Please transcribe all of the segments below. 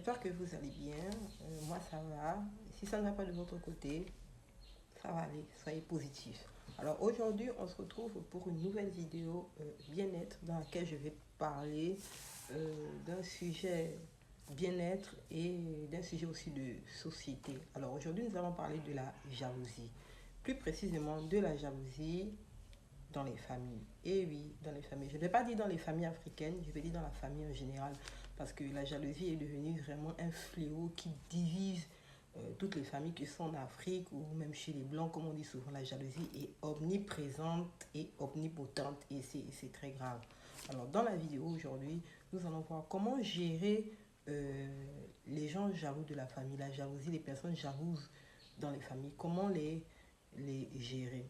j'espère que vous allez bien. Moi, ça va. Si ça ne va pas de votre côté, ça va aller. Soyez positif. Alors aujourd'hui, on se retrouve pour une nouvelle vidéo bien-être dans laquelle je vais parler d'un sujet bien-être et d'un sujet aussi de société. Alors aujourd'hui, nous allons parler de la jalousie. Plus précisément de la jalousie dans les familles. Et oui, dans les familles. Je ne vais pas dire dans les familles africaines, je vais dire dans la famille en général. Parce que la jalousie est devenue vraiment un fléau qui divise toutes les familles qui sont en Afrique ou même chez les Blancs, comme on dit souvent, la jalousie est omniprésente et omnipotente et c'est très grave. Alors dans la vidéo aujourd'hui, nous allons voir comment gérer les gens jaloux de la famille, la jalousie, les personnes jalouses dans les familles, comment les gérer.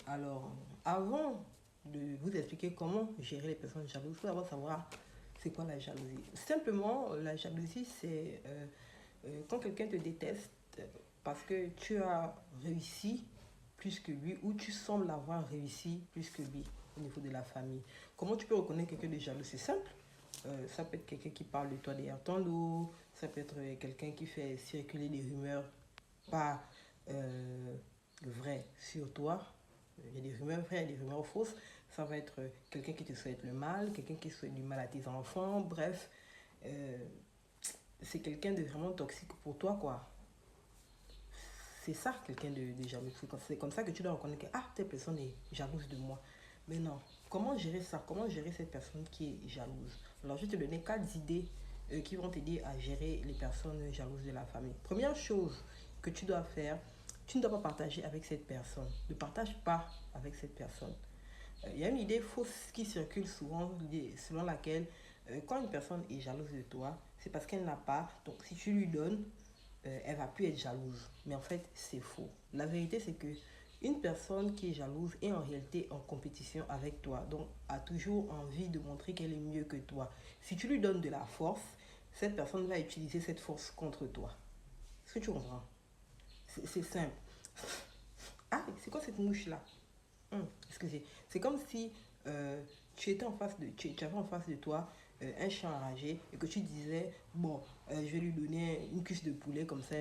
Alors, avant de vous expliquer comment gérer les personnes jalouses, il faut d'abord savoir c'est quoi la jalousie. Simplement, la jalousie, c'est quand quelqu'un te déteste parce que tu as réussi plus que lui ou tu sembles avoir réussi plus que lui au niveau de la famille. Comment tu peux reconnaître quelqu'un de jaloux? C'est simple. Ça peut être quelqu'un qui parle de toi derrière ton dos, ça peut être quelqu'un qui fait circuler des rumeurs pas euh, vraies sur toi. Il y a des rumeurs vraies, il y a des rumeurs fausses. Ça va être quelqu'un qui te souhaite le mal, quelqu'un qui souhaite du mal à tes enfants. Bref, euh, c'est quelqu'un de vraiment toxique pour toi, quoi. C'est ça, quelqu'un de jaloux. C'est comme ça que tu dois reconnaître que, ah, telle personne est jalouse de moi. Mais non, comment gérer ça? Comment gérer cette personne qui est jalouse? Alors, je vais te donner 4 idées qui vont t'aider à gérer les personnes jalouses de la famille. Première chose que tu dois faire, tu ne dois pas partager avec cette personne. Ne partage pas avec cette personne. Il y a une idée fausse qui circule souvent, selon laquelle quand une personne est jalouse de toi, c'est parce qu'elle n'a pas. Donc, si tu lui donnes, elle va plus être jalouse. Mais en fait, c'est faux. La vérité, c'est que une personne qui est jalouse est en réalité en compétition avec toi. Donc, a toujours envie de montrer qu'elle est mieux que toi. Si tu lui donnes de la force, cette personne va utiliser cette force contre toi. Est-ce que tu comprends? C'est simple. Ah, c'est quoi cette mouche-là? Excusez. C'est comme si tu étais en face de, tu avais en face de toi un chien enragé et que tu disais, bon, je vais lui donner une cuisse de poulet comme ça,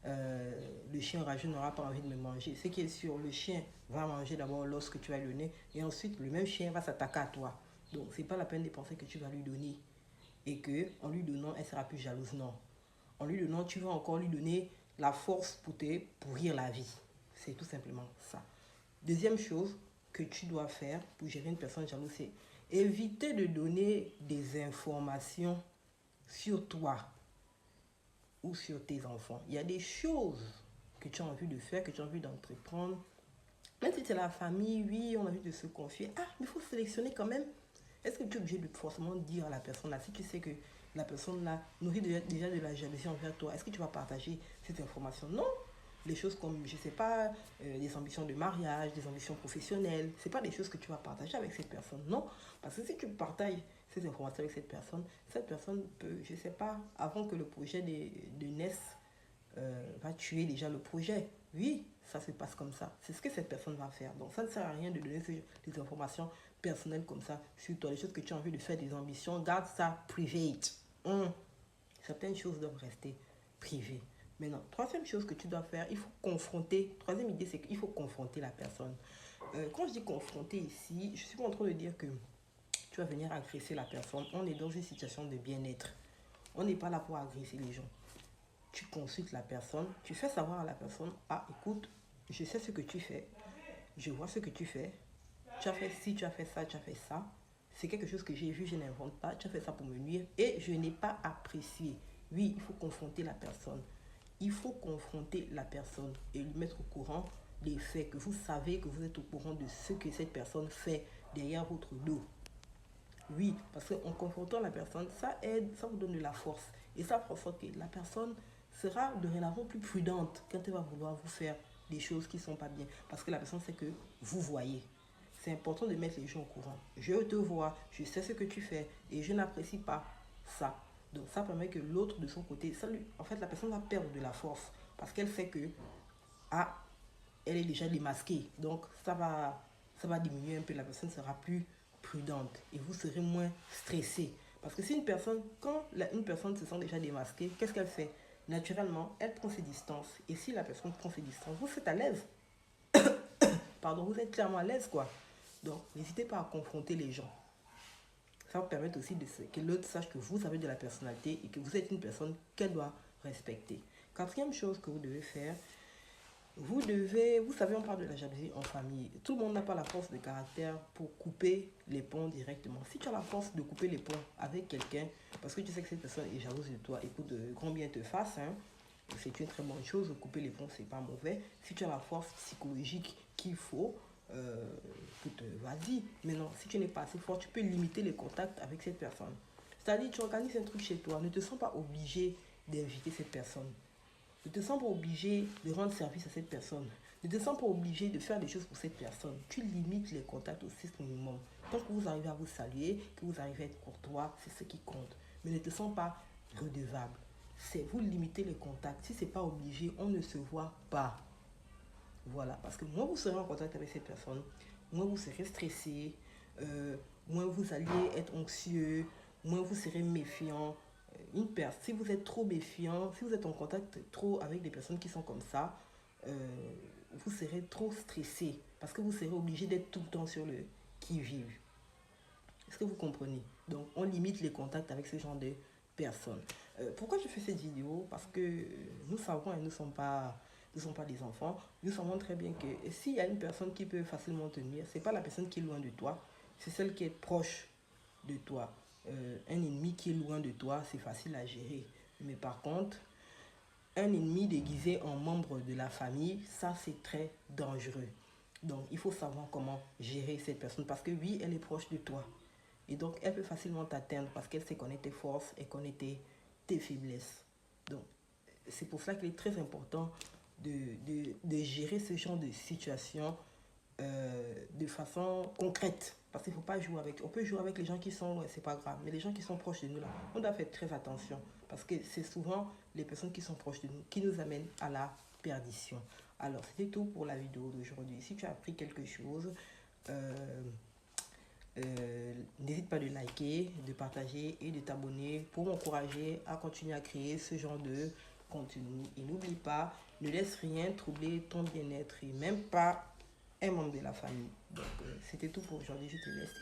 le chien enragé n'aura pas envie de me manger. Ce qui est sûr, le chien va manger d'abord l'os que tu vas lui donner et ensuite le même chien va s'attaquer à toi. Donc c'est pas la peine de penser que tu vas lui donner et que en lui donnant, elle sera plus jalouse. Non. En lui donnant, tu vas encore lui donner la force pour te pourrir la vie. C'est tout simplement ça. Deuxième chose que tu dois faire pour gérer une personne jalouse, c'est éviter de donner des informations sur toi ou sur tes enfants. Il y a des choses que tu as envie de faire, que tu as envie d'entreprendre. Même si c'est la famille, oui, on a envie de se confier. Ah, mais il faut sélectionner quand même. Est-ce que tu es obligé de forcément dire à la personne là, si tu sais que la personne là nourrit déjà de la jalousie envers toi, est-ce que tu vas partager cette information? Non. Les choses comme, je sais pas, des ambitions de mariage, des ambitions professionnelles, c'est pas des choses que tu vas partager avec cette personne. Non. Parce que si tu partages ces informations avec cette personne peut, je sais pas, avant que le projet de naisse, va tuer déjà le projet. Oui, ça se passe comme ça. C'est ce que cette personne va faire. Donc ça ne sert à rien de donner des informations personnelles comme ça sur toi, les choses que tu as envie de faire, des ambitions. Garde ça private. Certaines choses doivent rester privées. Maintenant, troisième chose que tu dois faire, il faut confronter. Troisième idée, c'est qu'il faut confronter la personne. Quand je dis confronter ici, je suis pas en train de dire que tu vas venir agresser la personne. On est dans une situation de bien-être. On n'est pas là pour agresser les gens. Tu consultes la personne, tu fais savoir à la personne, ah écoute, je sais ce que tu fais, je vois ce que tu fais, tu as fait ci, tu as fait ça, tu as fait ça, c'est quelque chose que j'ai vu, je n'invente pas, tu as fait ça pour me nuire et je n'ai pas apprécié. Oui, il faut confronter la personne. Il faut confronter la personne et lui mettre au courant des faits, que vous savez que vous êtes au courant de ce que cette personne fait derrière votre dos. Oui, parce qu'en confrontant la personne, ça aide, ça vous donne de la force. Et ça fera en sorte que la personne sera dorénavant plus prudente quand elle va vouloir vous faire des choses qui ne sont pas bien. Parce que la personne sait que vous voyez. C'est important de mettre les gens au courant. Je te vois, je sais ce que tu fais et je n'apprécie pas ça. Donc ça permet que l'autre de son côté, en fait la personne va perdre de la force parce qu'elle sait que ah, elle est déjà démasquée. Donc ça va diminuer un peu, la personne sera plus prudente et vous serez moins stressé. Parce que si une personne, une personne se sent déjà démasquée, qu'est-ce qu'elle fait? Naturellement, elle prend ses distances. Et si la personne prend ses distances, vous êtes à l'aise. Pardon, vous êtes clairement à l'aise, quoi. Donc, n'hésitez pas à confronter les gens. Ça va permettre aussi que l'autre sache que vous avez de la personnalité et que vous êtes une personne qu'elle doit respecter. Quatrième chose que vous devez faire, vous savez, on parle de la jalousie en famille. Tout le monde n'a pas la force de caractère pour couper les ponts directement. Si tu as la force de couper les ponts avec quelqu'un, parce que tu sais que cette personne est jalouse de toi, écoute, grand bien te fasse, hein, c'est une très bonne chose. Couper les ponts, c'est pas mauvais. Si tu as la force psychologique qu'il faut, écoute, vas-y. Maintenant, si tu n'es pas assez fort, tu peux limiter les contacts avec cette personne. C'est-à-dire, tu organises un truc chez toi, ne te sens pas obligé d'inviter cette personne. Ne te sens pas obligé de rendre service à cette personne. Ne te sens pas obligé de faire des choses pour cette personne. Tu limites les contacts au strict minimum. Tant que vous arrivez à vous saluer, que vous arrivez à être courtois, c'est ce qui compte. Mais ne te sens pas redevable. C'est vous limitez les contacts. Si ce n'est pas obligé, on ne se voit pas. Voilà, parce que moins vous serez en contact avec cette personne, moins vous serez stressé, moins vous allez être anxieux, moins vous serez méfiant. Si vous êtes trop méfiant, si vous êtes en contact trop avec des personnes qui sont comme ça, vous serez trop stressé parce que vous serez obligé d'être tout le temps sur le qui-vive. Est-ce que vous comprenez? Donc, on limite les contacts avec ce genre de personnes. Pourquoi je fais cette vidéo? Parce que nous savons et nous ne sommes pas des enfants. Nous savons très bien que s'il y a une personne qui peut facilement tenir, ce n'est pas la personne qui est loin de toi, c'est celle qui est proche de toi. Un ennemi qui est loin de toi, c'est facile à gérer. Mais par contre, un ennemi déguisé en membre de la famille, ça c'est très dangereux. Donc il faut savoir comment gérer cette personne parce que oui, elle est proche de toi. Et donc elle peut facilement t'atteindre parce qu'elle sait connaître tes forces et connaître tes faiblesses. Donc c'est pour ça qu'il est très important de gérer ce genre de situation de façon concrète. Parce qu'il ne faut pas jouer avec. On peut jouer avec les gens qui sont loin, c'est pas grave. Mais les gens qui sont proches de nous, là, on doit faire très attention. Parce que c'est souvent les personnes qui sont proches de nous qui nous amènent à la perdition. Alors, c'était tout pour la vidéo d'aujourd'hui. Si tu as appris quelque chose, n'hésite pas de liker, de partager et de t'abonner pour m'encourager à continuer à créer ce genre de contenu. Et n'oublie pas, ne laisse rien troubler ton bien-être et même pas un membre de la famille. Donc, c'était tout pour aujourd'hui. Je te laisse.